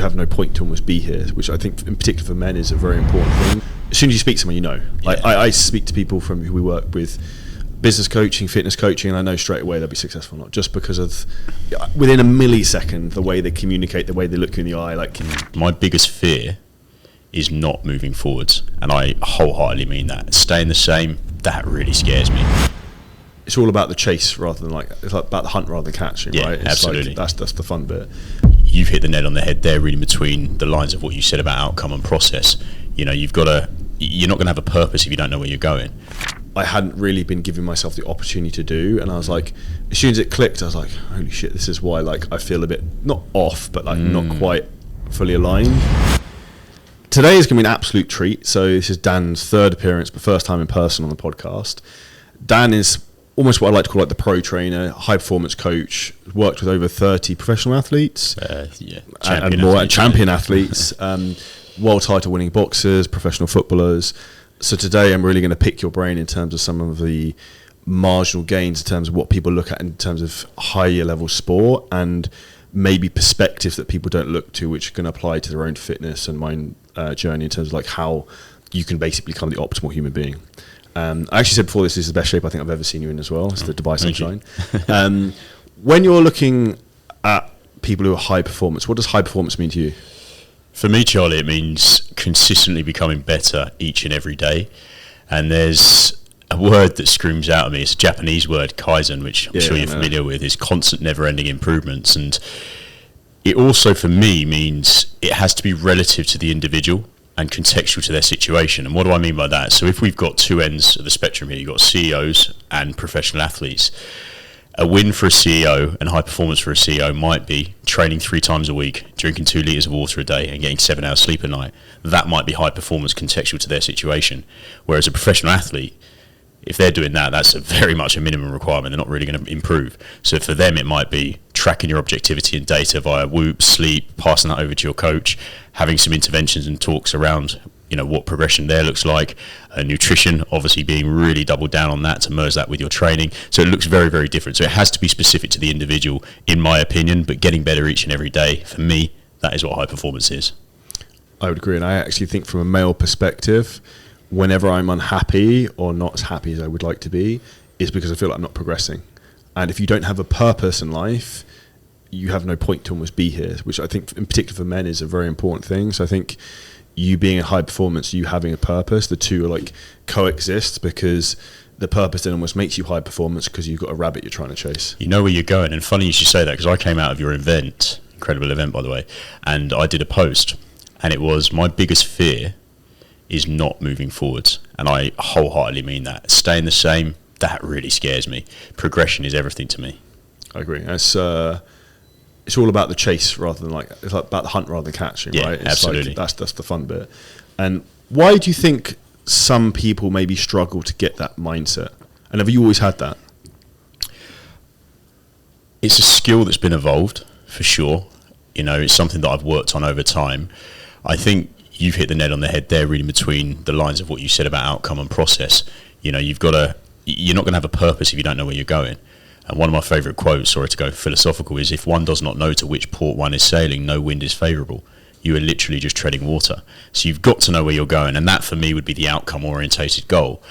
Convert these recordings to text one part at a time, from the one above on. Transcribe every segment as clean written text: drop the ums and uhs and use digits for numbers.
you have no point to almost be here, which I think in particular for men is a very important thing. As soon as you speak to someone, you know. Like I speak to people from who we work with, business coaching, fitness coaching, and I know straight away they'll be successful or not, just because of within a millisecond the way they communicate, the way they look you in the eye. Like, my biggest fear is not moving forwards, and I wholeheartedly mean that. Staying the same, that really scares me. It's all about the chase rather than it's like about the hunt rather than catching, right? It's absolutely. Like, that's the fun bit. You've hit the nail on the head there, reading between the lines of what you said about outcome and process. You know, you're not going to have a purpose if you don't know where you're going. I hadn't really been giving myself the opportunity to do, and I was like, as soon as it clicked, I was like, holy shit, this is why I feel a bit not off, but not quite fully aligned. Today is going to be an absolute treat. So this is Dan's third appearance, but first time in person on the podcast. Dan is almost what I like to call the pro trainer, high performance coach, worked with over 30 professional athletes, champion athletes, world title winning boxers, professional footballers. So today I'm really going to pick your brain in terms of some of the marginal gains in terms of what people look at in terms of higher level sport, and maybe perspectives that people don't look to, which can apply to their own fitness and mind journey in terms of how you can basically become the optimal human being. I actually said before, this is the best shape I think I've ever seen you in as well. It's the Dubai Sunshine. When you're looking at people who are high performance, what does high performance mean to you? For me, Charlie, it means consistently becoming better each and every day. And there's a word that screams out at me. It's a Japanese word, kaizen, which I'm sure you're familiar with. Is constant, never-ending improvements. And it also, for me, means it has to be relative to the individual and contextual to their situation. And what do I mean by that? So if we've got two ends of the spectrum here, you've got CEOs and professional athletes. A win for a CEO and high performance for a CEO might be training 3 times a week, drinking 2 litres of water a day and getting 7 hours sleep a night. That might be high performance contextual to their situation. Whereas a professional athlete, if they're doing that, that's very much a minimum requirement. They're not really going to improve. So for them, it might be tracking your objectivity and data via Whoop, sleep, passing that over to your coach, having some interventions and talks around, what progression there looks like, nutrition, obviously being really doubled down on that to merge that with your training. So it looks very, very different. So it has to be specific to the individual, in my opinion, but getting better each and every day, for me, that is what high performance is. I would agree. And I actually think from a male perspective, whenever I'm unhappy or not as happy as I would like to be, is because I feel like I'm not progressing. And if you don't have a purpose in life, you have no point to almost be here, which I think in particular for men is a very important thing. So I think you being in high performance, you having a purpose, the two are coexist, because the purpose then almost makes you high performance because you've got a rabbit you're trying to chase. You know where you're going. And funny you should say that, because I came out of your event, incredible event by the way, and I did a post, and it was, my biggest fear is not moving forwards. And I wholeheartedly mean that. Staying the same, that really scares me. Progression is everything to me. I agree. It's all about the chase rather than it's like about the hunt rather than catching, right? It's absolutely. That's the fun bit. And why do you think some people maybe struggle to get that mindset? And have you always had that? It's a skill that's been evolved, for sure. It's something that I've worked on over time. I think you've hit the nail on the head there, reading between the lines of what you said about outcome and process. You're not going to have a purpose if you don't know where you're going. And one of my favourite quotes, sorry to go philosophical, is, if one does not know to which port one is sailing, no wind is favourable. You are literally just treading water. So you've got to know where you're going, and that for me would be the outcome orientated goal.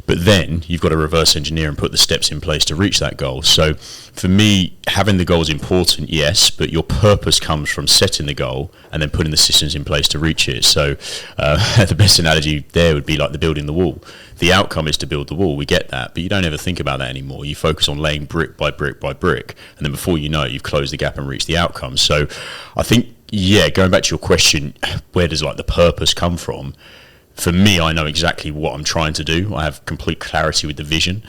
But then you've got to reverse engineer and put the steps in place to reach that goal. So for me, having the goal is important, yes, but your purpose comes from setting the goal and then putting the systems in place to reach it. So the best analogy there would be like the building the wall. The outcome is to build the wall, we get that, but you don't ever think about that anymore. You focus on laying brick by brick by brick, and then before you know it, you've closed the gap and reached the outcome. So I think, going back to your question, where does the purpose come from? For me, I know exactly what I'm trying to do. I have complete clarity with the vision.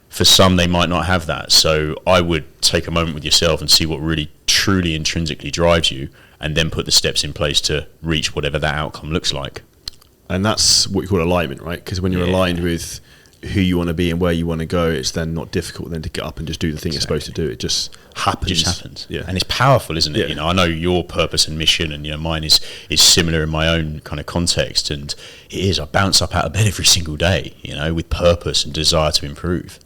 For some, they might not have that. So I would take a moment with yourself and see what really truly intrinsically drives you, and then put the steps in place to reach whatever that outcome looks like. And that's what you call alignment, right? Because when you're aligned with who you want to be and where you want to go, it's then not difficult then to get up and just do the thing you're supposed to do. It just happens. It just happens. Yeah. And it's powerful, isn't it? Yeah. I know your purpose and mission, and mine is similar in my own kind of context, and it is. I bounce up out of bed every single day, with purpose and desire to improve.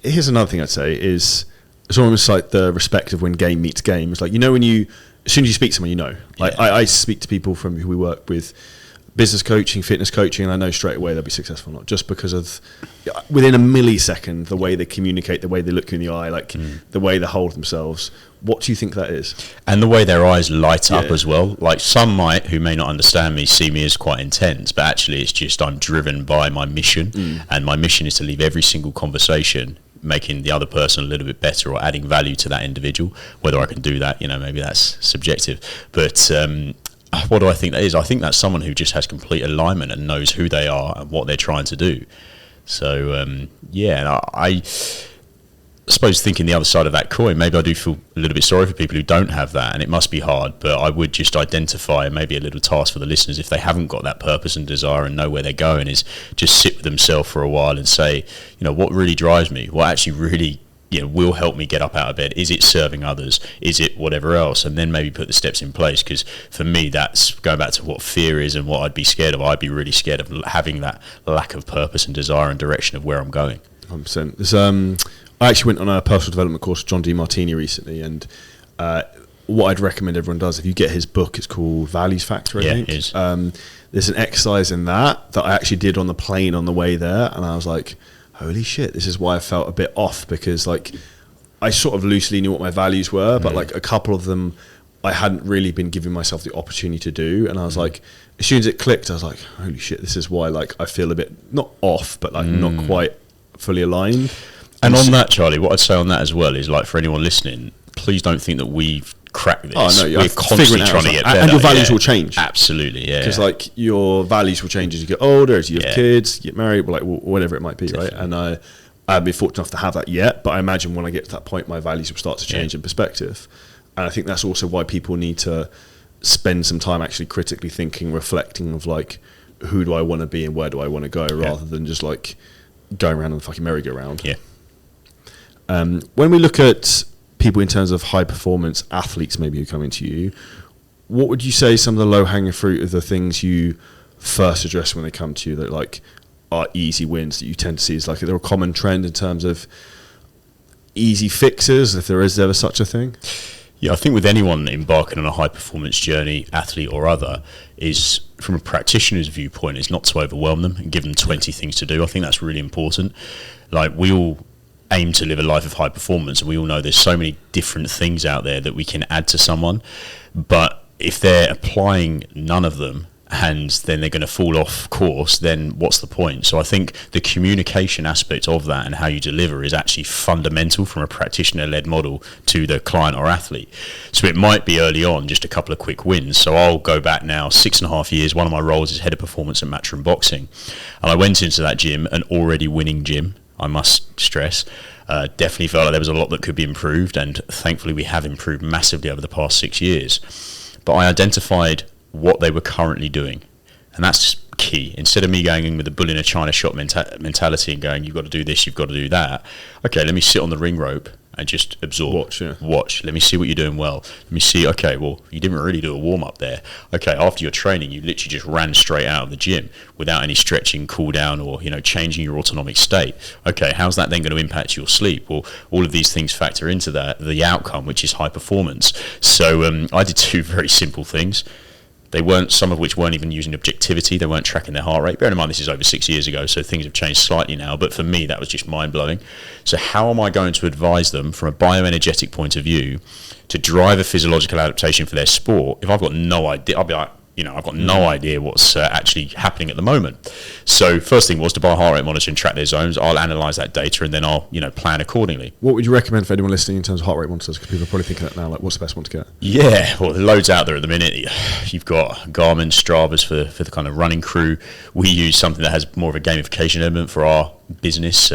Here's another thing I'd say is, it's almost like the respect of when game meets game. It's like, when you, as soon as you speak to someone, you know. Like I speak to people from who we work with, business coaching, fitness coaching, and I know straight away they'll be successful, not just because of within a millisecond the way they communicate, the way they look you in the eye, like the way they hold themselves. What do you think that is? And the way their eyes light up as well. Like some might, who may not understand me, see me as quite intense, but actually it's just I'm driven by my mission, and my mission is to leave every single conversation making the other person a little bit better or adding value to that individual. Whether I can do that, maybe that's subjective, but what do I think that is? I think that's someone who just has complete alignment and knows who they are and what they're trying to do. So and I suppose thinking the other side of that coin, maybe I do feel a little bit sorry for people who don't have that, and it must be hard, but I would just identify, maybe a little task for the listeners, if they haven't got that purpose and desire and know where they're going, is just sit with themselves for a while and say, what really drives me? What actually really will help me get up out of bed? Is it serving others? Is it whatever else? And then maybe put the steps in place, because for me, that's going back to what fear is and what I'd be scared of. I'd be really scared of having that lack of purpose and desire and direction of where I'm going. 100%. There's, I actually went on a personal development course with John D. Martini recently, and what I'd recommend everyone does, if you get his book, it's called Values Factor, I think. It is. There's an exercise in that I actually did on the plane on the way there, and I was like, holy shit, this is why I felt a bit off, because like I sort of loosely knew what my values were, but like a couple of them I hadn't really been giving myself the opportunity to do, and I was like, as soon as it clicked, I was like, holy shit, this is why like I feel a bit not off, but like not quite fully aligned. And on that, Charlie, what I'd say on that as well is, like, for anyone listening, please don't think that we've cracked this. Oh, no, we're constantly trying to get better. And your values will change. Absolutely, yeah. Because, like, your values will change as you get older, as you have kids, you get married, like, whatever it might be, right? And I haven't been fortunate enough to have that yet, but I imagine when I get to that point, my values will start to change in perspective. And I think that's also why people need to spend some time actually critically thinking, reflecting of, like, who do I want to be and where do I want to go, rather than just, like, going around on the fucking merry-go-round. Yeah. When we look at people in terms of high performance athletes maybe who come into you, what would you say some of the low hanging fruit of the things you first address when they come to you that like are easy wins that you tend to see? Is like there a common trend in terms of easy fixes, if there is ever such a thing? Yeah, I think with anyone embarking on a high performance journey, athlete or other, is from a practitioner's viewpoint, is not to overwhelm them and give them 20 things to do. I think that's really important. Like, we all aim to live a life of high performance, and we all know there's so many different things out there that we can add to someone, but if they're applying none of them and then they're going to fall off course, then what's the point? So I think the communication aspect of that and how you deliver is actually fundamental from a practitioner-led model to the client or athlete. So it might be early on just a couple of quick wins. So I'll go back now 6.5 years. One of my roles is head of performance at Matchroom Boxing, and I went into that gym, an already winning gym, I must stress. Definitely felt like there was a lot that could be improved, and thankfully we have improved massively over the past 6 years. But I identified what they were currently doing, and that's key. Instead of me going in with a bull in a china shop mentality and going, you've got to do this, you've got to do that, okay, let me sit on the ring rope and just absorb. Watch. Let me see what you're doing well. Let me see, okay, well, you didn't really do a warm-up there. Okay, after your training, you literally just ran straight out of the gym without any stretching, cool down, or, changing your autonomic state. Okay, how's that then going to impact your sleep? Well, all of these things factor into that, the outcome, which is high performance. So I did two very simple things. Some of which weren't even using objectivity. They weren't tracking their heart rate. Bear in mind, this is over 6 years ago, so things have changed slightly now. But for me, that was just mind-blowing. So how am I going to advise them from a bioenergetic point of view to drive a physiological adaptation for their sport if I've got no idea? I'll be like, I've got no idea what's actually happening at the moment. So first thing was to buy a heart rate monitor and track their zones. I'll analyse that data and then I'll, plan accordingly. What would you recommend for anyone listening in terms of heart rate monitors? Because people are probably thinking that now, like, what's the best one to get? Yeah, well, there's loads out there at the minute. You've got Garmin, Strava's for the kind of running crew. We use something that has more of a gamification element for our business.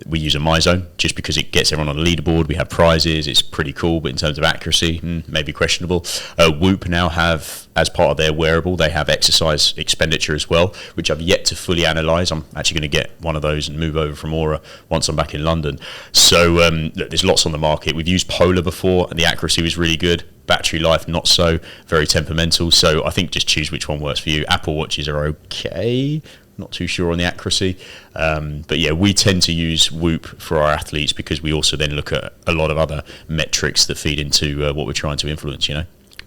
We use a MyZone just because it gets everyone on a leaderboard. We have prizes. It's pretty cool, but in terms of accuracy, maybe questionable. Whoop now have, as part of their wearable, they have exercise expenditure as well, which I've yet to fully analyse. I'm actually going to get one of those and move over from Aura once I'm back in London. So look, there's lots on the market. We've used Polar before, and the accuracy was really good. Battery life, not so, very temperamental. So I think just choose which one works for you. Apple Watches are okay. Not too sure on the accuracy. But yeah, we tend to use Whoop for our athletes because we also then look at a lot of other metrics that feed into what we're trying to influence,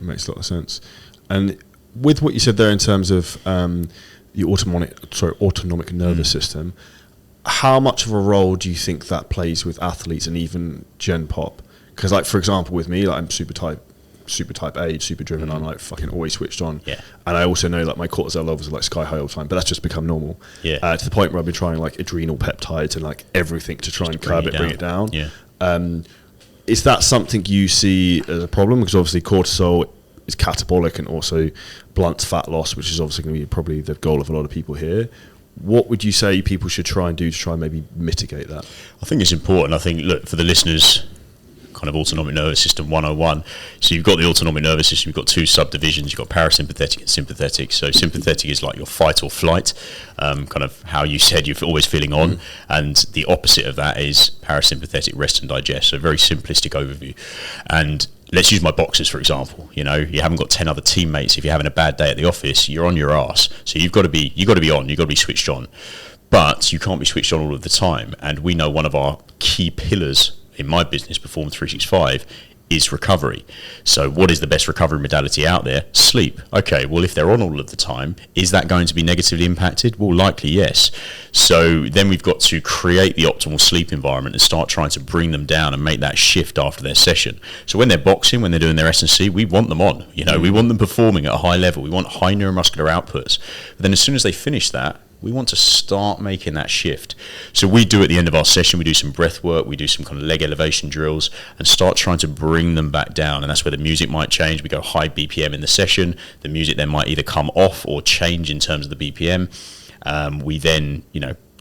Makes a lot of sense. And with what you said there in terms of the autonomic nervous system, how much of a role do you think that plays with athletes and even Gen Pop? Because, like, for example, with me, like, I'm super type A, super driven. I'm like fucking always switched on. Yeah. And I also know that my cortisol levels are like sky high all the time, but that's just become normal. Yeah. To the point where I've been trying like adrenal peptides and like everything to try and curb it, bring it down. Yeah. Is that something you see as a problem? Because obviously cortisol is catabolic and also blunts fat loss, which is obviously going to be probably the goal of a lot of people here. What would you say people should try and do to try and maybe mitigate that? I think it's important. I think, look, for the listeners, kind of autonomic nervous system 101. So you've got the autonomic nervous system, you've got two subdivisions, you've got parasympathetic and sympathetic. So sympathetic is like your fight or flight, kind of how you said you're always feeling on, and the opposite of that is parasympathetic, rest and digest. So very simplistic overview. And let's use my boxers, for example. You know, you haven't got 10 other teammates. If you're having a bad day at the office, you're on your ass. So you've got to be on, you've got to be switched on. But you can't be switched on all of the time. And we know one of our key pillars in my business, Perform 365, is recovery. So what is the best recovery modality out there? Sleep. Okay, well, if they're on all of the time, is that going to be negatively impacted? Well, likely yes. So then we've got to create the optimal sleep environment and start trying to bring them down and make that shift after their session. So when they're boxing, when they're doing their S&C, we want them on. You know, we want them performing at a high level. We want high neuromuscular outputs. But then as soon as they finish that, we want to start making that shift. So we do at the end of our session, we do some breath work, we do some kind of leg elevation drills and start trying to bring them back down. And that's where the music might change. We go high BPM in the session. The music then might either come off or change in terms of the BPM. We then,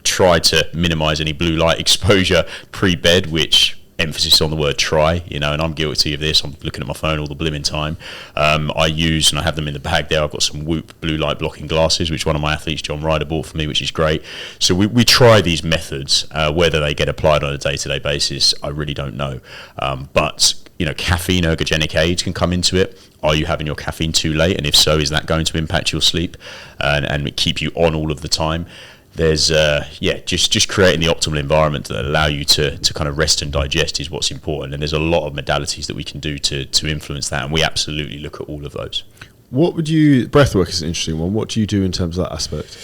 try to minimize any blue light exposure pre-bed, which emphasis on the word try, and I'm guilty of this. I'm looking at my phone all the blimmin' time. I use, and I have them in the bag there, I've got some Whoop blue light blocking glasses, which one of my athletes, John Ryder, bought for me, which is great. So we try these methods. Whether they get applied on a day-to-day basis, I really don't know. But caffeine, ergogenic aids can come into it. Are you having your caffeine too late? And if so, is that going to impact your sleep and keep you on all of the time? There's just creating the optimal environment that allow you to kind of rest and digest is what's important, and there's a lot of modalities that we can do to influence that, and we absolutely look at all of those. Breathwork is an interesting one. What do you do in terms of that aspect?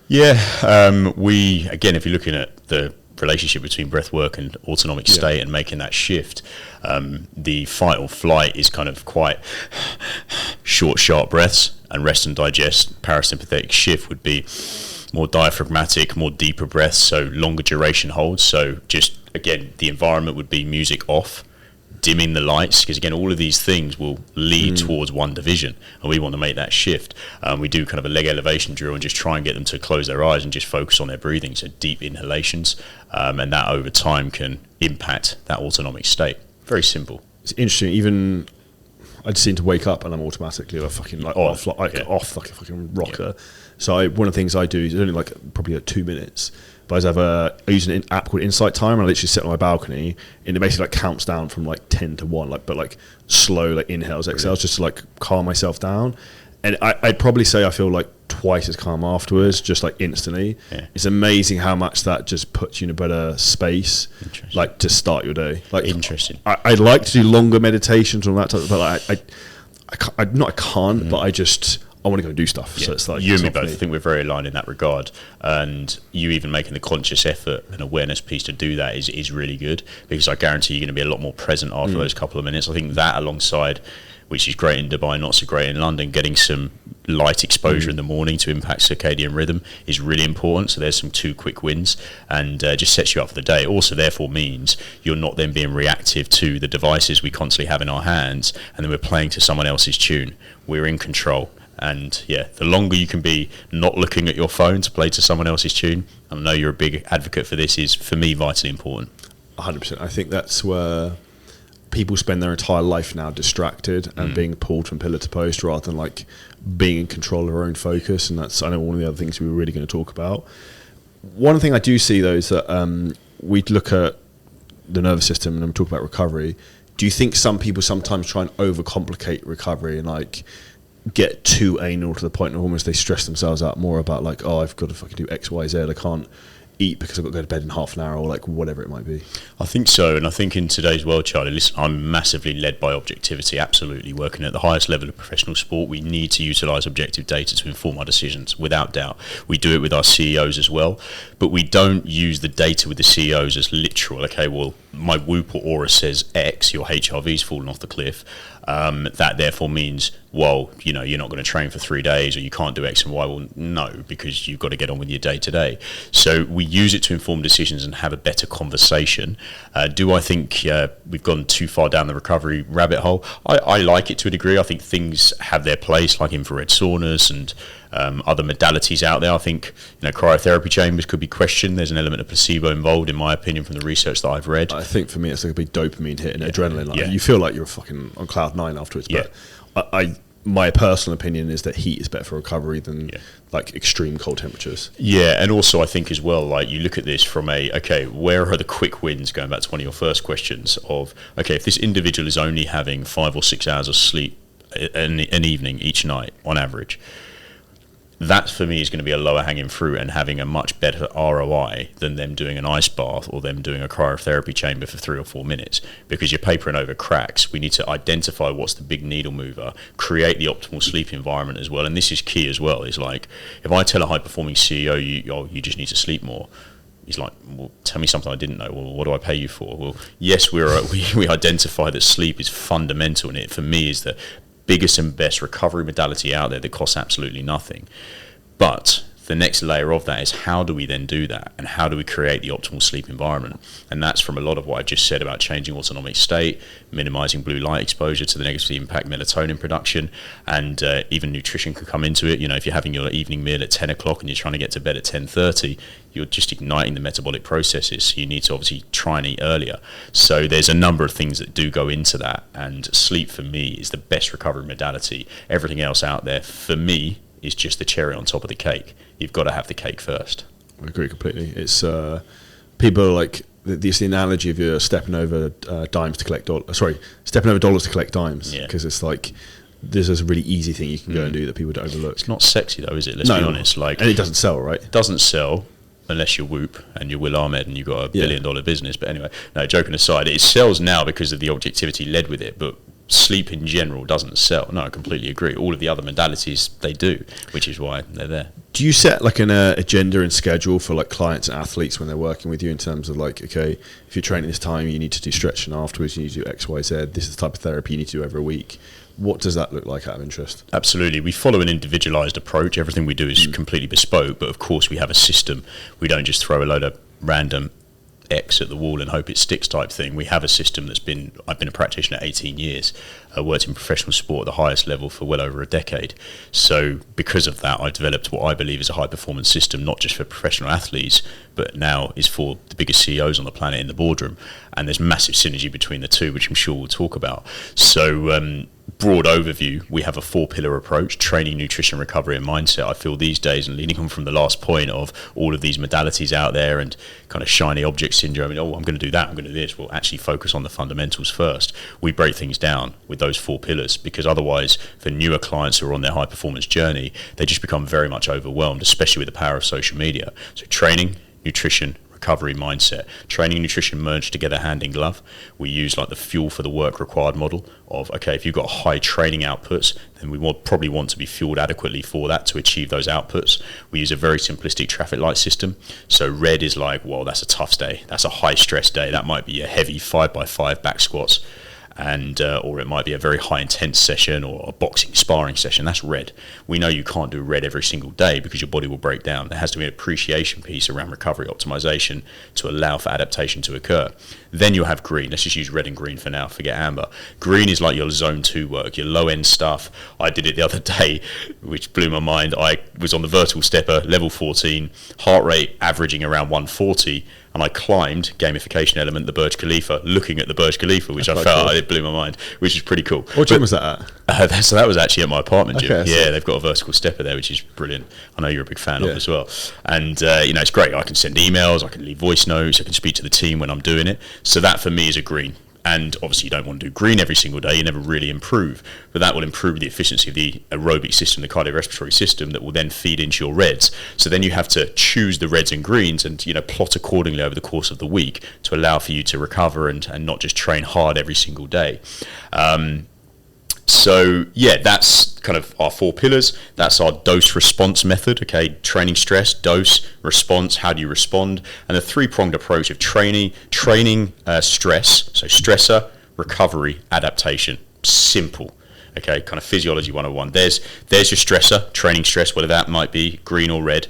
We, again, if you're looking at the relationship between breathwork and autonomic state and making that shift, the fight or flight is kind of quite short, sharp breaths, and rest and digest, parasympathetic shift would be more diaphragmatic, more deeper breaths, so longer duration holds. So just, again, the environment would be music off, dimming the lights, because, again, all of these things will lead towards one division, and we want to make that shift. We do kind of a leg elevation drill and just try and get them to close their eyes and just focus on their breathing, so deep inhalations, and that over time can impact that autonomic state. Very simple. It's interesting, even I just seem to wake up and I'm automatically off like a fucking rocker. So one of the things I do is only probably 2 minutes, but I use an app called Insight Timer, and I literally sit on my balcony and it basically counts down from 10 to 1, but slow inhales, exhales, just to calm myself down. And I'd probably say I feel twice as calm afterwards, just instantly. Yeah. It's amazing how much that just puts you in a better space, to start your day. Interesting. I'd like to do longer meditations and all that type, but I can't. But I want to go do stuff. Yeah. So it's you and me both. I think we're very aligned in that regard. And you even making the conscious effort and awareness piece to do that is really good, because I guarantee you're going to be a lot more present after those couple of minutes. I think that alongside, which is great in Dubai, not so great in London, getting some light exposure in the morning to impact circadian rhythm is really important. So there's some 2 quick wins, and just sets you up for the day. It also therefore means you're not then being reactive to the devices we constantly have in our hands, and then we're playing to someone else's tune. We're in control. And the longer you can be not looking at your phone to play to someone else's tune, I know you're a big advocate for this, is for me vitally important. 100%. I think that's where people spend their entire life now distracted and being pulled from pillar to post rather than being in control of their own focus. And that's, I know, one of the other things we were really going to talk about. One thing I do see though is that we look at the nervous system and we talk about recovery. Do you think some people sometimes try and overcomplicate recovery and get too anal to the point of almost they stress themselves out more about I've got to fucking do X, Y, Z. I can't. eat because I've got to go to bed in half an hour, or like whatever it might be. I think so, and I think in today's world, Charlie, listen, I'm massively led by objectivity, absolutely. Working at the highest level of professional sport, we need to utilise objective data to inform our decisions, without doubt. We do it with our CEOs as well, but we don't use the data with the CEOs as literal. Okay, well, my Whoop or Aura says X, your HRV's fallen off the cliff. That therefore means, well, you're not going to train for 3 days, or you can't do X and Y. Well, no, because you've got to get on with your day to day. So we use it to inform decisions and have a better conversation. Do I think we've gone too far down the recovery rabbit hole? I like it to a degree. I think things have their place, like infrared saunas and other modalities out there. I think cryotherapy chambers could be questioned. There's an element of placebo involved, in my opinion, from the research that I've read. I think for me, it's like a big dopamine hit and adrenaline. Like, you feel like you're fucking on cloud nine afterwards. But my personal opinion is that heat is better for recovery than like extreme cold temperatures. Yeah, and also I think as well, like you look at this from where are the quick wins, going back to one of your first questions of, if this individual is only having 5 or 6 hours of sleep an evening each night on average, that for me is going to be a lower hanging fruit and having a much better ROI than them doing an ice bath or them doing a cryotherapy chamber for 3 or 4 minutes, because you're papering over cracks. We need to identify what's the big needle mover, create the optimal sleep environment as well. And this is key as well. It's like, if I tell a high performing CEO, you just need to sleep more, he's like, well, tell me something I didn't know. Well, what do I pay you for? Well, yes, we identify that sleep is fundamental, and it for me is the biggest and best recovery modality out there that costs absolutely nothing. But the next layer of that is, how do we then do that, and how do we create the optimal sleep environment? And that's from a lot of what I just said about changing autonomic state, minimizing blue light exposure to the negatively impact melatonin production, and even nutrition could come into it. If you're having your evening meal at 10 o'clock and you're trying to get to bed at 10:30, you're just igniting the metabolic processes. So you need to obviously try and eat earlier. So there's a number of things that do go into that, and sleep for me is the best recovery modality. Everything else out there for me is just the cherry on top of the cake. You've got to have the cake first. I agree completely. It's people are like, it's the analogy of you're stepping over dimes to collect dollars. Sorry, stepping over dollars to collect dimes. Because it's like, this is a really easy thing you can go and do that people don't overlook. It's not sexy though, is it? Let's be honest. Like, and it doesn't sell, right? It doesn't sell unless you're Whoop and you're Will Ahmed and you've got a $1 billion business. But anyway, no, joking aside, it sells now because of the objectivity led with it, but sleep in general doesn't sell. No, I completely agree. All of the other modalities, they do, which is why they're there. Do you set like an agenda and schedule for like clients and athletes when they're working with you, in terms of like, okay, if you're training this time, you need to do stretching afterwards, you need to do X, Y, Z, this is the type of therapy you need to do every week? What does that look like out of interest? Absolutely. We follow an individualized approach. Everything we do is completely bespoke, but of course we have a system. We don't just throw a load of random X at the wall and hope it sticks type thing. We have a system I've been a practitioner 18 years, worked in professional sport at the highest level for well over a decade. So because of that, I developed what I believe is a high performance system, not just for professional athletes, but now is for the biggest CEOs on the planet in the boardroom. And there's massive synergy between the two, which I'm sure we'll talk about. So broad overview, we have a 4-pillar approach: training, nutrition, recovery and mindset. I feel these days, and leading on from the last point of all of these modalities out there and kind of shiny object syndrome, and I'm going to do that, I'm going to do this. We'll actually focus on the fundamentals first. We break things down with those 4 pillars, because otherwise for newer clients who are on their high performance journey, they just become very much overwhelmed, especially with the power of social media. So training, nutrition, recovery, mindset. Training and nutrition merge together hand in glove. We use like the fuel for the work required model of, okay, if you've got high training outputs, then we probably want to be fueled adequately for that to achieve those outputs. We use a very simplistic traffic light system. So red is like, well, that's a tough day. That's a high stress day. That might be a heavy 5x5 back squats, and or it might be a very high intense session or a boxing sparring session. That's red. We know you can't do red every single day because your body will break down. There has to be an appreciation piece around recovery optimization to allow for adaptation to occur. Then you'll have green. Let's just use red and green for now, forget amber. Green is like your zone 2 work, your low end stuff. I did it the other day, which blew my mind. I was on the vertical stepper, level 14, heart rate averaging around 140, and I climbed, gamification element, the Burj Khalifa, looking at the Burj Khalifa, which I felt it blew my mind, which is pretty cool. What gym was that at? So that was actually at my apartment gym. Okay, yeah, they've got a vertical stepper there, which is brilliant. I know you're a big fan of as well. And, it's great. I can send emails, I can leave voice notes, I can speak to the team when I'm doing it. So that for me is a green. And obviously you don't want to do green every single day, you never really improve, but that will improve the efficiency of the aerobic system, the cardiorespiratory system, that will then feed into your reds. So then you have to choose the reds and greens and, you know, plot accordingly over the course of the week to allow for you to recover and not just train hard every single day. So yeah, that's kind of our 4 pillars. That's our dose response method. Okay, training stress, dose, response. How do you respond? And the 3-pronged approach of training stress. So stressor, recovery, adaptation. Simple. Okay, kind of physiology 101. There's your stressor, training stress, whether that might be green or red.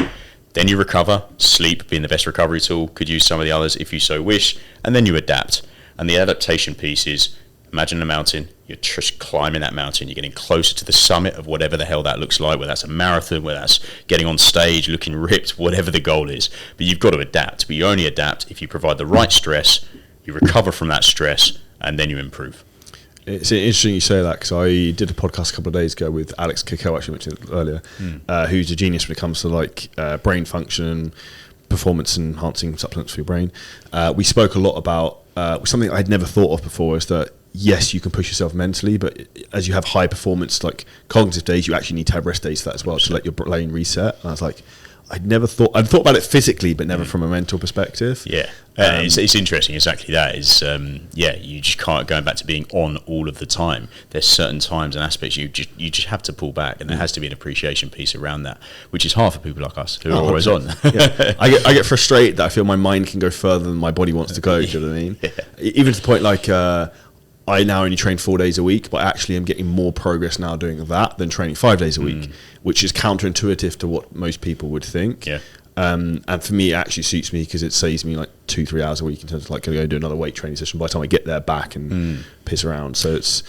Then you recover, sleep being the best recovery tool. Could use some of the others if you so wish. And then you adapt. And the adaptation piece is, imagine a mountain, you're just climbing that mountain, you're getting closer to the summit of whatever the hell that looks like, whether that's a marathon, whether that's getting on stage, looking ripped, whatever the goal is. But you've got to adapt. But you only adapt if you provide the right stress, you recover from that stress, and then you improve. It's interesting you say that, because I did a podcast a couple of days ago with Alex Kickel, actually mentioned it earlier, who's a genius when it comes to like brain function, performance enhancing supplements for your brain. We spoke a lot about something I'd never thought of before, is that yes, you can push yourself mentally, but as you have high performance, like cognitive days, you actually need to have rest days for that as well, to let your brain reset. And I was like, I'd thought about it physically, but never from a mental perspective. Yeah, it's interesting. Exactly that is, you just can't, going back to being on all of the time. There's certain times and aspects you just have to pull back, and there has to be an appreciation piece around that, which is hard for people like us who are always on. Yeah. I get frustrated that I feel my mind can go further than my body wants to go. Do you know what I mean? Yeah. Even to the point like, I now only train 4 days a week, but actually I'm getting more progress now doing that than training 5 days a week, which is counterintuitive to what most people would think. Yeah. And for me, it actually suits me because it saves me like 2-3 hours a week in terms of like, going to go do another weight training session by the time I get there back and piss around. So it's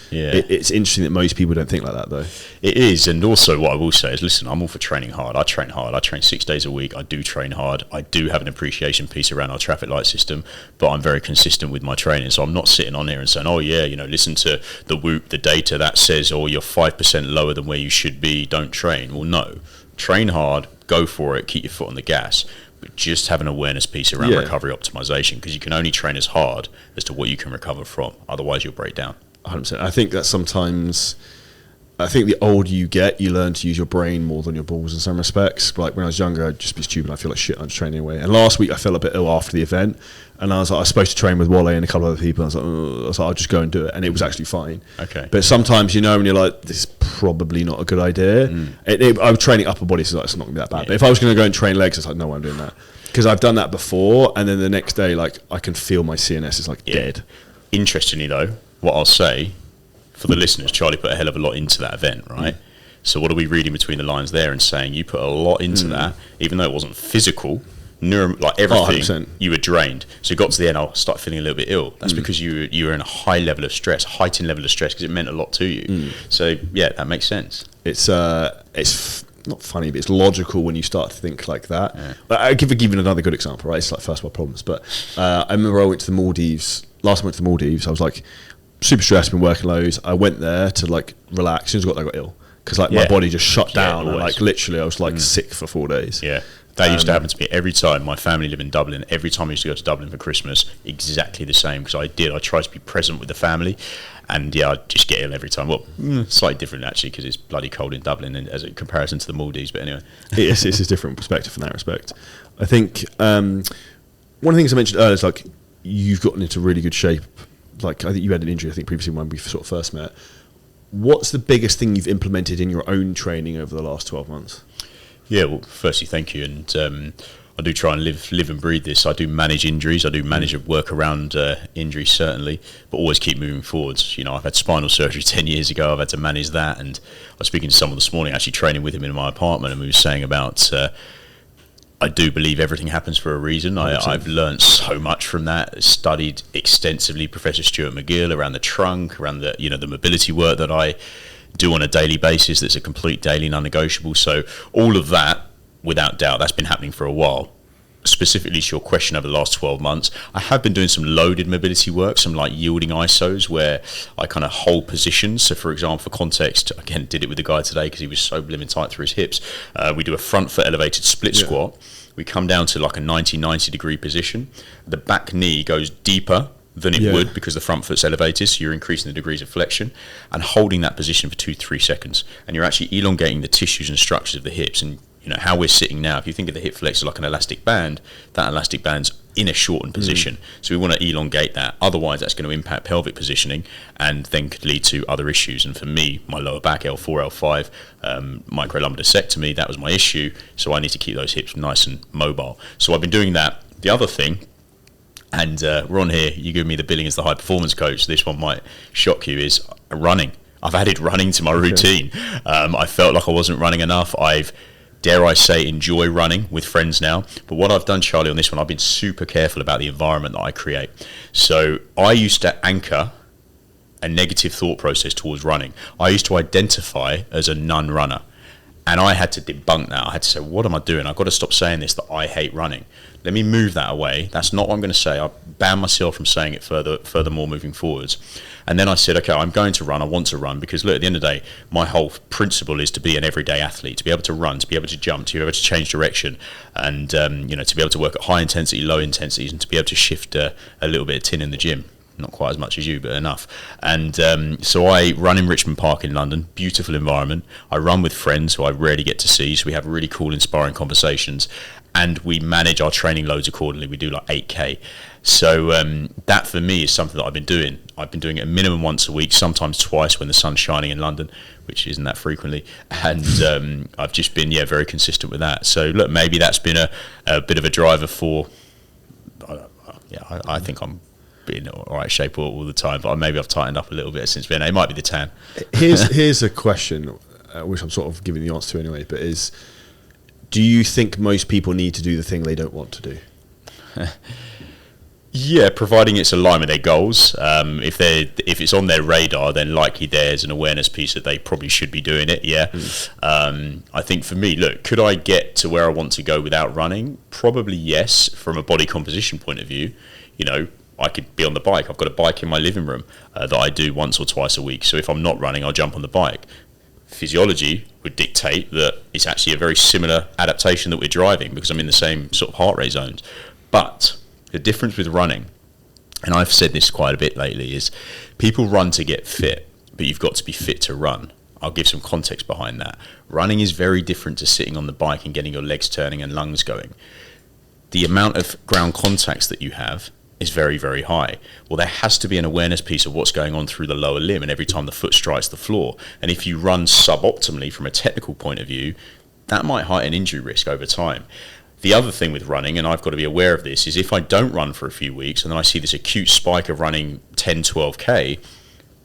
interesting that most people don't think like that, though. It is. And also what I will say is, listen, I'm all for training hard. I train hard. I train 6 days a week. I do train hard. I do have an appreciation piece around our traffic light system, but I'm very consistent with my training. So I'm not sitting on here and saying, oh yeah, you know, listen to the Whoop, the data that says, oh, you're 5% lower than where you should be, don't train. Well, no. Train hard, go for it, keep your foot on the gas, but just have an awareness piece around recovery optimization, because you can only train as hard as to what you can recover from. Otherwise, you'll break down. 100%. I think that sometimes, the older you get, you learn to use your brain more than your balls in some respects. Like when I was younger, I'd just be stupid. I feel like shit. I'm just training away. And last week, I felt a bit ill after the event, and I was supposed to train with Wale and a couple of other people. I was like, I'll just go and do it, and it was actually fine. Okay. But sometimes, you know, when you're like, this is probably not a good idea. I was training upper body, so it's not going to be that bad. Yeah. But if I was going to go and train legs, it's like, no, I'm doing that, because I've done that before, and then the next day, like, I can feel my CNS is like dead. Interestingly, though, what I'll say for the listeners, Charlie put a hell of a lot into that event, right? So what are we reading between the lines there and saying you put a lot into that, even though it wasn't physical, like everything, you were drained. So you got to the end, I started feeling a little bit ill. That's because you were in a heightened level of stress, because it meant a lot to you. So yeah, that makes sense. It's not funny, but it's logical when you start to think like that. Yeah. But I'll give you another good example, right? It's like first world problems. But I remember I went to the Maldives. Last time I went to the Maldives, I was like super stressed, been working loads. I went there to like relax. As soon as I got there, I got ill, because like my body just shut down, and like literally I was like sick for 4 days. Yeah. That used to happen to me every time. My family live in Dublin. Every time I used to go to Dublin for Christmas, exactly the same, because I tried to be present with the family, and I'd just get ill every time. Well, slightly different actually, because it's bloody cold in Dublin as a comparison to the Maldives, but anyway. It's a different perspective from that respect. I think one of the things I mentioned earlier is like, you've gotten into really good shape. Like, I think you had an injury, I think previously when we sort of first met. What's the biggest thing you've implemented in your own training over the last 12 months? Yeah, well, firstly, thank you. And I do try and live and breathe this. I do manage injuries. I do manage and work around injuries, certainly, but always keep moving forwards. You know, I've had spinal surgery 10 years ago. I've had to manage that. And I was speaking to someone this morning, actually training with him in my apartment, and we were saying about, I do believe everything happens for a reason. I've learned so much from that. Studied extensively Professor Stuart McGill around the trunk, around the mobility work that I do on a daily basis. That's a complete daily non-negotiable. So all of that, without doubt, that's been happening for a while. Specifically to your question, over the last 12 months, I have been doing some loaded mobility work, some like yielding ISOs where I kind of hold positions. So for example, for context, again, did it with the guy today because he was so blimmin' tight through his hips. We do a front foot elevated split squat. We come down to like a 90 degree position. The back knee goes deeper than it would, because the front foot's elevated, so you're increasing the degrees of flexion, and holding that position for 2-3 seconds, and you're actually elongating the tissues and structures of the hips. And you know how we're sitting now, if you think of the hip flexor like an elastic band, that elastic band's in a shortened position, so we want to elongate that. Otherwise that's going to impact pelvic positioning and then could lead to other issues. And for me, my lower back, L4, L5, microlumbodiscectomy, that was my issue, so I need to keep those hips nice and mobile. So I've been doing that. The other thing, and we're on here, you give me the billing as the high performance coach, this one might shock you, is running. I've added running to my routine. I felt like I wasn't running enough. I've, dare I say, enjoy running with friends now. But what I've done, Charlie, on this one, I've been super careful about the environment that I create. So I used to anchor a negative thought process towards running. I used to identify as a non-runner. And I had to debunk that. I had to say, what am I doing? I've got to stop saying this, that I hate running. Let me move that away. That's not what I'm going to say. I ban myself from saying it furthermore moving forwards. And then I said, okay, I'm going to run. I want to run because, look, at the end of the day, my whole principle is to be an everyday athlete, to be able to run, to be able to jump, to be able to change direction, and to be able to work at high intensity, low intensities, and to be able to shift a little bit of tin in the gym. Not quite as much as you, but enough. And so I run in Richmond Park in London, beautiful environment. I run with friends who I rarely get to see, so we have really cool, inspiring conversations. And we manage our training loads accordingly. We do like 8K. So that for me is something that I've been doing. I've been doing it a minimum once a week, sometimes twice when the sun's shining in London, which isn't that frequently. And I've just been, very consistent with that. So look, maybe that's been a bit of a driver for, I think I'm in all right shape all the time, but maybe I've tightened up a little bit since then. It might be the tan. Here's a question, which I'm sort of giving the answer to anyway, but is, do you think most people need to do the thing they don't want to do? Yeah, providing it's aligned with their goals. If it's on their radar, then likely there's an awareness piece that they probably should be doing it. Yeah. I think for me, look, could I get to where I want to go without running? Probably yes, from a body composition point of view. I could be on the bike. I've got a bike in my living room that I do once or twice a week. So if I'm not running, I'll jump on the bike. Physiology would dictate that it's actually a very similar adaptation that we're driving because I'm in the same sort of heart rate zones. But the difference with running, and I've said this quite a bit lately, is people run to get fit, but you've got to be fit to run. I'll give some context behind that. Running is very different to sitting on the bike and getting your legs turning and lungs going. The amount of ground contacts that you have is very, very high. Well, there has to be an awareness piece of what's going on through the lower limb and every time the foot strikes the floor. And if you run suboptimally from a technical point of view, that might heighten injury risk over time. The other thing with running, and I've got to be aware of this, is if I don't run for a few weeks and then I see this acute spike of running 10, 12K,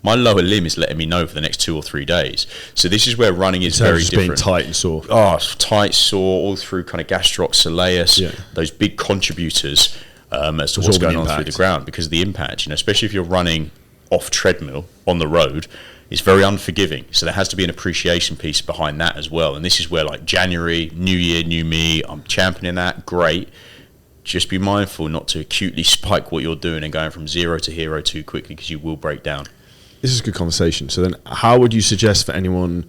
my lower limb is letting me know for the next 2 or 3 days. So this is where running is very different. Being tight and sore. Oh, tight, sore, all through kind of gastroc, soleus, those big contributors as to what's going on through the ground because of the impact. Especially if you're running off treadmill on the road, it's very unforgiving. So there has to be an appreciation piece behind that as well. And this is where, like, January, new year, new me, I'm championing that. Great. Just be mindful not to acutely spike what you're doing and going from zero to hero too quickly because you will break down. This is a good conversation. So then how would you suggest for anyone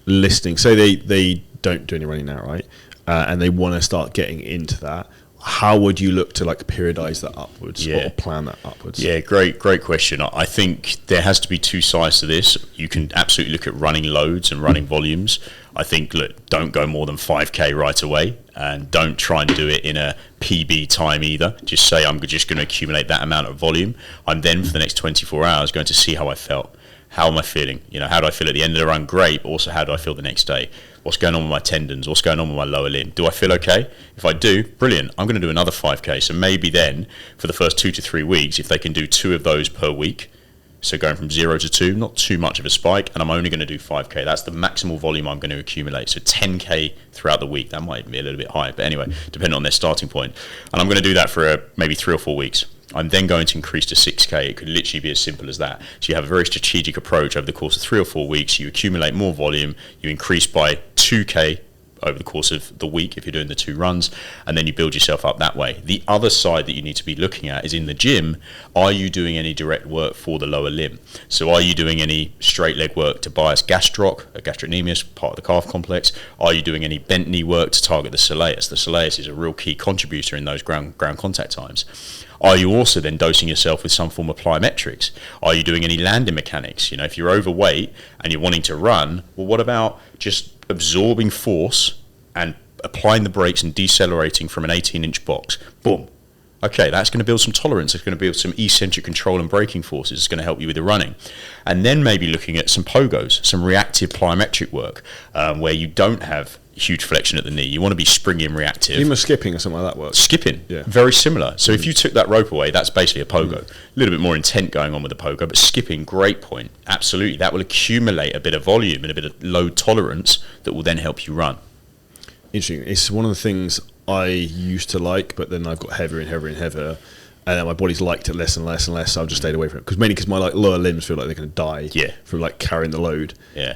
listening, say they don't do any running now, right? And they want to start getting into that. How would you look to periodize that upwards or plan that upwards? Yeah, great question. I think there has to be two sides to this. You can absolutely look at running loads and running volumes. I think, look, don't go more than 5K right away and don't try and do it in a PB time either. Just say I'm just going to accumulate that amount of volume. I'm then for the next 24 hours going to see how I felt. How am I feeling? How do I feel at the end of the run? Great. But also, how do I feel the next day? What's going on with my tendons? What's going on with my lower limb? Do I feel okay? If I do, brilliant. I'm going to do another 5K. So maybe then, for the first 2 to 3 weeks, if they can do 2 of those per week, so going from 0 to 2, not too much of a spike, and I'm only going to do 5K. That's the maximal volume I'm going to accumulate. So 10K throughout the week. That might be a little bit high, but anyway, depending on their starting point. And I'm going to do that for maybe 3 or 4 weeks. I'm then going to increase to 6K. It could literally be as simple as that. So you have a very strategic approach over the course of 3 or 4 weeks. You accumulate more volume. You increase by 2K over the course of the week if you're doing the 2 runs, and then you build yourself up that way. The other side that you need to be looking at is in the gym, are you doing any direct work for the lower limb? So are you doing any straight leg work to bias gastroc, a gastrocnemius, part of the calf complex? Are you doing any bent knee work to target the soleus? The soleus is a real key contributor in those ground contact times. Are you also then dosing yourself with some form of plyometrics? Are you doing any landing mechanics? You know, if you're overweight and you're wanting to run, well, what about just absorbing force and applying the brakes and decelerating from an 18-inch box? Boom. Okay, that's going to build some tolerance. It's going to build some eccentric control and braking forces. It's going to help you with the running. And then maybe looking at some pogos, some reactive plyometric work, where you don't have huge flexion at the knee. You want to be springy and reactive. Even skipping or something like that works. Skipping, yeah. Very similar. So if you took that rope away, that's basically a pogo. A little bit more intent going on with the pogo, but skipping, great point. Absolutely. That will accumulate a bit of volume and a bit of load tolerance that will then help you run. Interesting. It's one of the things I used to like, but then I've got heavier and heavier and heavier, and then my body's liked it less and less and less, so I've just stayed away from it. Because my lower limbs feel like they're going to die from like carrying the load. Yeah.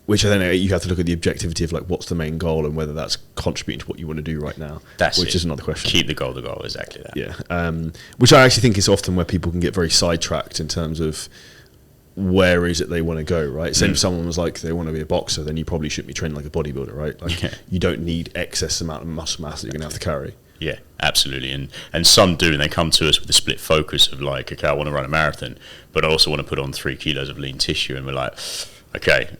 Which I think you have to look at the objectivity of like what's the main goal and whether that's contributing to what you want to do right now. Which is another question. Keep the goal, exactly that. Yeah. Which I actually think is often where people can get very sidetracked in terms of where is it they want to go, right? Same if someone was like, they want to be a boxer, then you probably shouldn't be training like a bodybuilder, right? Like you don't need excess amount of muscle mass that you're going to have to carry. Yeah, absolutely. And some do, and they come to us with a split focus of like, okay, I want to run a marathon, but I also want to put on 3 kilos of lean tissue. And we're like, okay,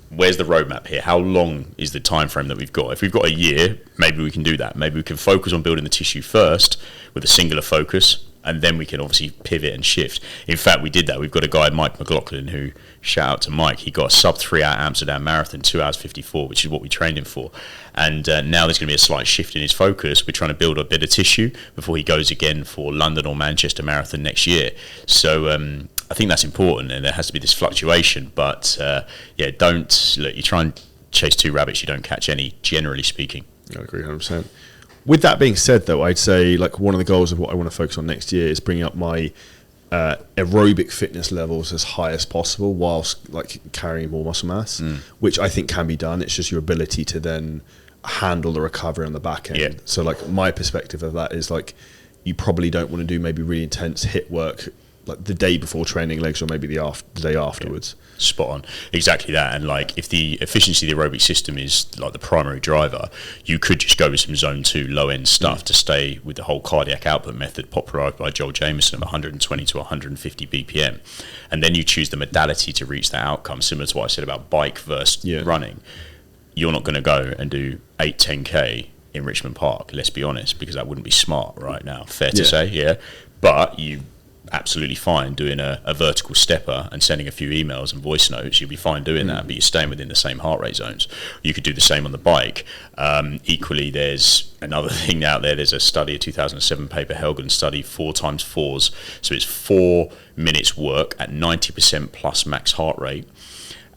where's the roadmap here? How long is the time frame that we've got? If we've got a year, maybe we can do that. Maybe we can focus on building the tissue first with a singular focus, and then we can obviously pivot and shift. In fact, we did that. We've got a guy, Mike McLaughlin, who, shout out to Mike, he got a sub 3-hour Amsterdam Marathon, 2 hours 54, which is what we trained him for. And now there's going to be a slight shift in his focus. We're trying to build a bit of tissue before he goes again for London or Manchester Marathon next year. So I think that's important, and there has to be this fluctuation. But don't look. You try and chase 2 rabbits, you don't catch any, generally speaking. I agree 100%. With that being said, though, I'd say like one of the goals of what I want to focus on next year is bringing up my aerobic fitness levels as high as possible whilst like carrying more muscle mass, which I think can be done. It's just your ability to then handle the recovery on the back end. Yeah. So like my perspective of that is like you probably don't want to do maybe really intense HIIT work like the day before training legs or maybe the day afterwards. Spot on. Exactly that. And like if the efficiency of the aerobic system is like the primary driver, you could just go with some zone 2 low end stuff to stay with the whole cardiac output method popularized by Joel Jameson of 120 to 150 BPM. And then you choose the modality to reach that outcome, similar to what I said about bike versus running. You're not going to go and do 10K in Richmond Park, let's be honest, because that wouldn't be smart right now. Fair to say, But you absolutely fine doing a vertical stepper and sending a few emails and voice notes. You'll be fine doing that, but you're staying within the same heart rate zones. You could do the same on the bike. Equally, there's another thing out there. There's a study, a 2007 paper, Helgen study, 4x4s. So it's 4 minutes work at 90% plus max heart rate.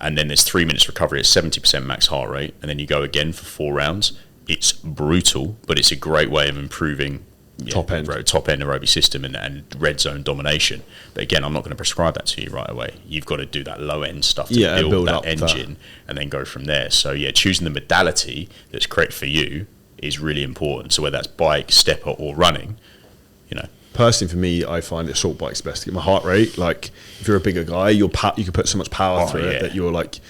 And then there's 3 minutes recovery at 70% max heart rate. And then you go again for 4 rounds. It's brutal, but it's a great way of improving top end aerobic system and red zone domination. But again, I'm not going to prescribe that to you right away. You've got to do that low end stuff to build that engine and then go from there. So choosing the modality that's correct for you is really important. So whether that's bike, stepper or running, Personally, for me, I find it short bike's best to get my heart rate. Like if you're a bigger guy, you can put so much power through it that you're like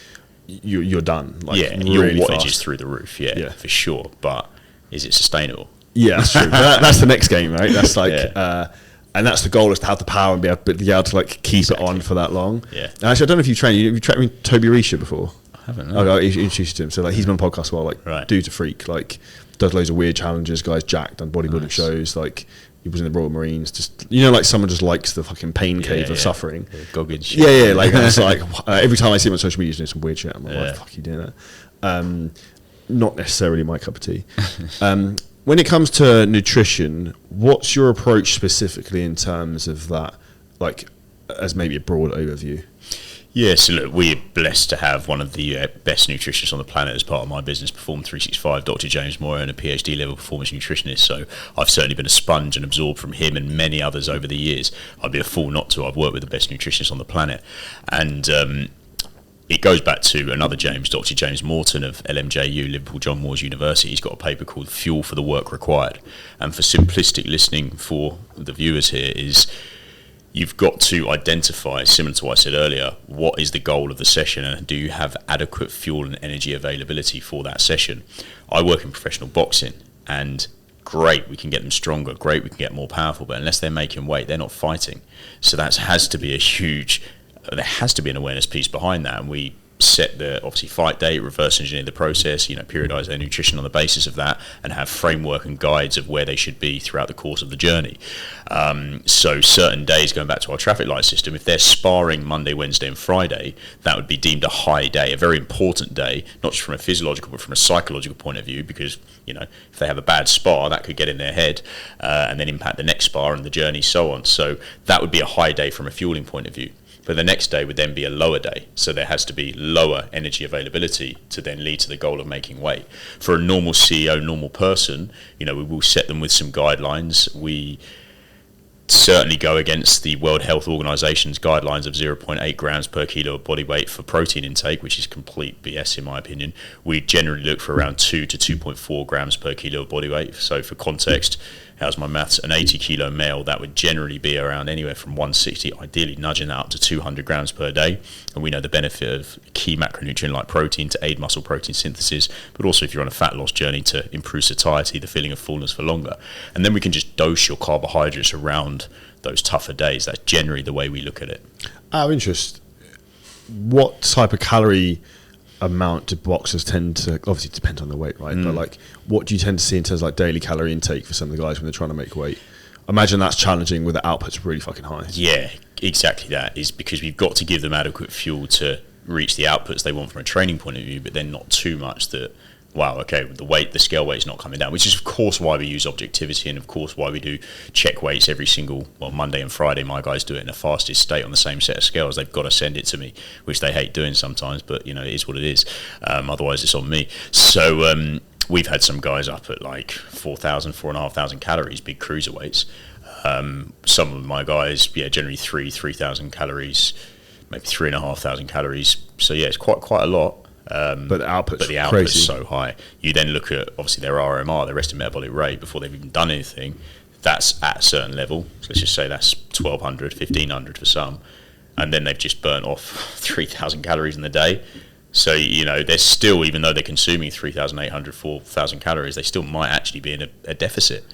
you're done. Like your really wattage fast. is through the roof. Yeah, for sure. But is it sustainable? Yeah, that's true. That's the next game, right? That's like, and that's the goal, is to have the power and be able to like keep it on for that long. Yeah. And actually, I don't know if you've trained Toby Risha before. I haven't. No. I introduced you to him. So like, he's been on a podcast while dude's a freak. Like, does loads of weird challenges. Guy's jacked, done bodybuilding shows. Like, he was in the Royal Marines. Just like someone just likes the fucking pain cave of suffering. Goggins shit. Yeah. Like that's like every time I see him on social media, he's doing some weird shit. I'm like, why the fuck are you doing that? Not necessarily my cup of tea. When it comes to nutrition, what's your approach specifically in terms of that, like, as maybe a broad overview? Yeah, so look, we're blessed to have one of the best nutritionists on the planet as part of my business, Perform 365, Dr. James Moore, and a PhD level performance nutritionist. So I've certainly been a sponge and absorbed from him and many others over the years. I'd be a fool not to. I've worked with the best nutritionists on the planet. And it goes back to another James, Dr. James Morton of LMJU, Liverpool John Moores University. He's got a paper called Fuel for the Work Required. And for simplistic listening for the viewers here is you've got to identify, similar to what I said earlier, what is the goal of the session and do you have adequate fuel and energy availability for that session? I work in professional boxing and great, we can get them stronger, great, we can get more powerful, but unless they're making weight, they're not fighting. So there has to be an awareness piece behind that, and we set the obviously fight day, reverse engineer the process, periodize their nutrition on the basis of that, and have framework and guides of where they should be throughout the course of the journey. So certain days, going back to our traffic light system, if they're sparring Monday, Wednesday and Friday, that would be deemed a high day, a very important day, not just from a physiological but from a psychological point of view, because if they have a bad spar, that could get in their head and then impact the next spar and the journey, so on. So that would be a high day from a fueling point of view. But the next day would then be a lower day. So there has to be lower energy availability to then lead to the goal of making weight. For a normal CEO, normal person, we will set them with some guidelines. We certainly go against the World Health Organization's guidelines of 0.8 grams per kilo of body weight for protein intake, which is complete BS in my opinion. We generally look for around 2 to 2.4 grams per kilo of body weight. So for context, how's my maths? An 80 kilo male, that would generally be around anywhere from 160, ideally nudging that up to 200 grams per day. And we know the benefit of key macronutrient like protein to aid muscle protein synthesis, but also if you're on a fat loss journey to improve satiety, the feeling of fullness for longer. And then we can just dose your carbohydrates around those tougher days. That's generally the way we look at it. Out of interest, what type of calorie amount do boxers tend to, obviously it depends on the weight, right? But like, what do you tend to see in terms of like daily calorie intake for some of the guys when they're trying to make weight? I imagine that's challenging with the outputs really fucking high. Yeah, exactly. That is because we've got to give them adequate fuel to reach the outputs they want from a training point of view, but then not too much that, wow, okay, the scale weight's not coming down, which is of course why we use objectivity, and of course why we do check weights every single, Monday and Friday. My guys do it in a fasted state on the same set of scales. They've got to send it to me, which they hate doing sometimes, but it is what it is. Otherwise it's on me. So we've had some guys up at like 4,000, 4,500 calories, big cruiserweights. Some of my guys, generally 3,000 calories, maybe 3,500 calories. So yeah, it's quite a lot. But the output's crazy. So high. You then look at obviously their RMR, their resting metabolic rate, before they've even done anything. That's at a certain level. So let's just say that's 1,200, 1,500 for some, and then they've just burnt off 3,000 calories in the day. So they're still, even though they're consuming 3,800, 4,000 calories, they still might actually be in a deficit.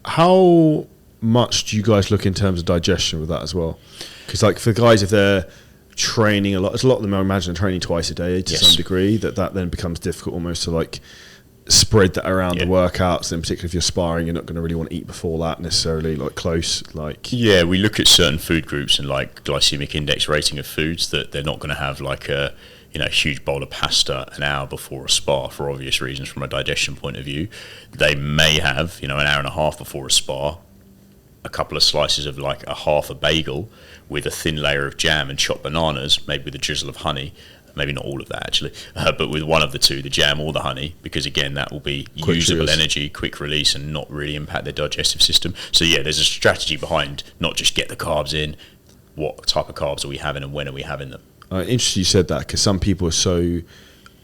How much do you guys look in terms of digestion with that as well? Because like for guys, if they're training a lot, there's a lot of them I imagine are training twice a day to some degree, that then becomes difficult almost to like spread that around the workouts, and particularly if you're sparring, you're not going to really want to eat before that necessarily, like close, like we look at certain food groups and like glycemic index rating of foods, that they're not going to have like a huge bowl of pasta an hour before a spar for obvious reasons from a digestion point of view. They may have an hour and a half before a spar a couple of slices of like a half a bagel with a thin layer of jam and chopped bananas, maybe with a drizzle of honey. Maybe not all of that actually, but with one of the two, the jam or the honey, because again that will be quick usable energy, quick release, and not really impact their digestive system. So there's a strategy behind not just get the carbs in, what type of carbs are we having and when are we having them. Interesting you said that, because some people are so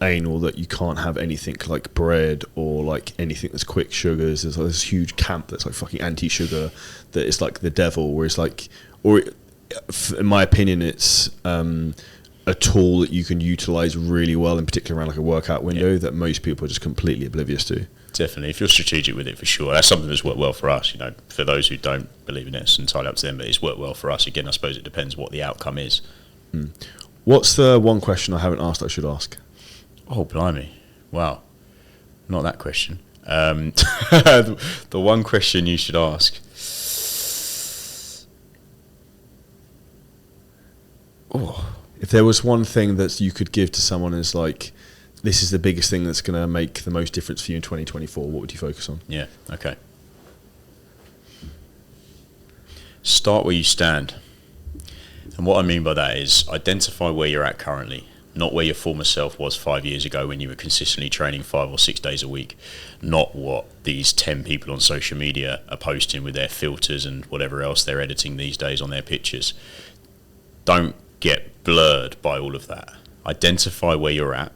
anal that you can't have anything like bread or like anything that's quick sugars. There's like this huge camp that's like fucking anti-sugar, that it's like the devil, where it's like, in my opinion, it's a tool that you can utilize really well, in particular around like a workout window, that most people are just completely oblivious to. Definitely, if you're strategic with it, for sure. That's something that's worked well for us. For those who don't believe in it, it's entirely up to them, but it's worked well for us. Again, I suppose it depends what the outcome is. What's the one question I haven't asked I should ask? Oh, blimey. Wow. Not that question. The one question you should ask. Oh. If there was one thing that you could give to someone as like, this is the biggest thing that's going to make the most difference for you in 2024, what would you focus on? Yeah, okay. Start where you stand. And what I mean by that is identify where you're at currently, not where your former self was 5 years ago when you were consistently training 5 or 6 days a week, not what these 10 people on social media are posting with their filters and whatever else they're editing these days on their pictures. Don't get blurred by all of that. Identify where you're at,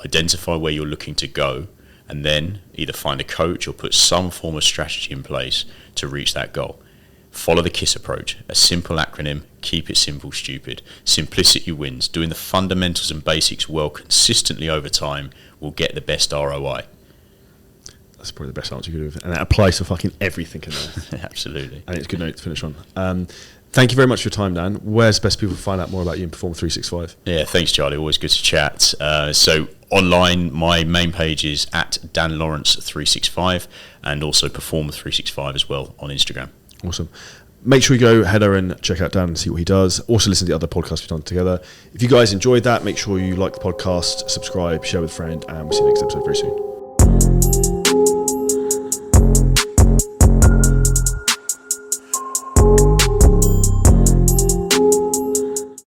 identify where you're looking to go, and then either find a coach or put some form of strategy in place to reach that goal. Follow the KISS approach, a simple acronym, keep it simple, stupid. Simplicity wins. Doing the fundamentals and basics well consistently over time will get the best ROI. That's probably the best answer you could give. And that applies to fucking everything in there. Absolutely. And it's a good note to finish on. Thank you very much for your time, Dan. Where's best people to find out more about you and Perform 365? Yeah, thanks, Charlie. Always good to chat. So online, my main page is at Dan Lawrence 365 and also Perform 365 as well on Instagram. Awesome. Make sure you go head over and check out Dan and see what he does. Also listen to the other podcasts we've done together. If you guys enjoyed that, make sure you like the podcast, subscribe, share with a friend, and we'll see you next episode very soon.